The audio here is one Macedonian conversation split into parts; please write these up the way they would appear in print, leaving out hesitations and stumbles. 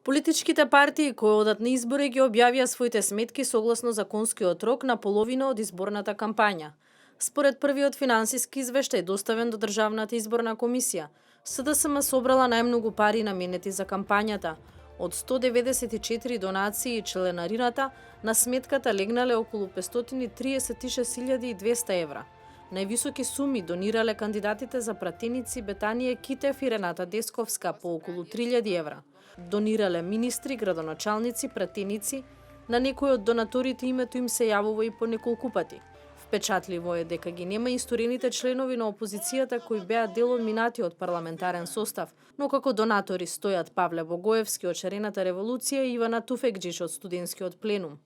Политичките партии кои одат на избори ги објавија своите сметки согласно законскиот рок на половина од изборната кампања. Според првиот финансиски извештај доставен до Државната изборна комисија, СДСМ собрала најмногу пари наменети за кампањата. Од 194 донации и членарината на сметката легнале околу 536.200 евра. Највисоки суми донирале кандидатите за пратеници Бетанија Китев и Рената Десковска по околу 3.000 евра. Донирале министри, градоначалници, пратеници, на некои од донаторите името им се јавува и по неколку пати. Впечатливо е дека ги нема историните членови на опозицијата кои беа дел од минатиот парламентарен состав, но како донатори стојат Павле Богоевски од Шарената револуција и Ивана Туфекџич од студентскиот пленум.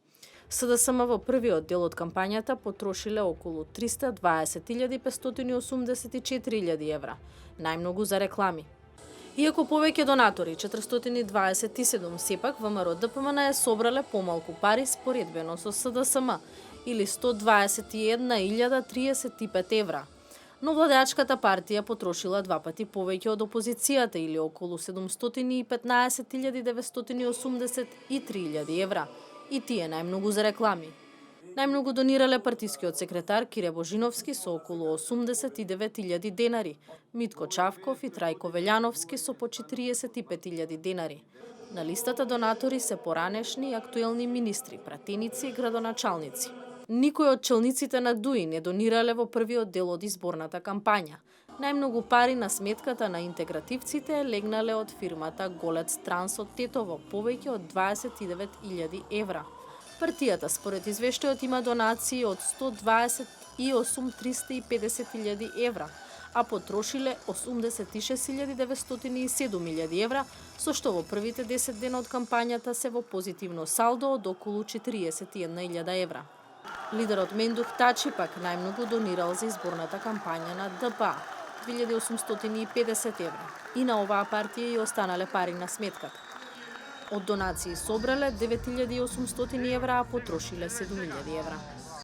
СДСМ во првиот дел од кампањата потрошиле околу 320.584 евра, најмногу за реклами. Иако повеќе донатори, 427, сепак ВМРО ДПМН е собрале помалку пари споредбено со СДСМ, или 121.035 евра. Но владеачката партија потрошила два пати повеќе од опозицијата, или околу 715.983 евра, и тие најмногу за реклами. Најмногу донирале партискиот секретар Кире Божиновски со околу 89.000 денари, Митко Чавков и Трајко Велјановски со по 45.000 денари. На листата донатори се поранешни и актуелни министри, пратеници и градоначалници. Никој од челниците на ДУИ не донирале во првиот дел од изборната кампања. Најмногу пари на сметката на интегративците легнале од фирмата Голец Транс од Тетово, повеќе од 29.000 евра. Партијата според извештајот има донации од 128.350.000 евра, а потрошиле 86.907.000 евра, со што во првите 10 дена од кампањата се во позитивно салдо од околу 41.000 евра. Лидерот Мендух Тачи пак најмногу донирал за изборната кампања на ДПА, 2.850 евра. И на оваа партија и останале пари на сметката. Од донации собрале 9.800 евра, а потрошиле 7.000 евра.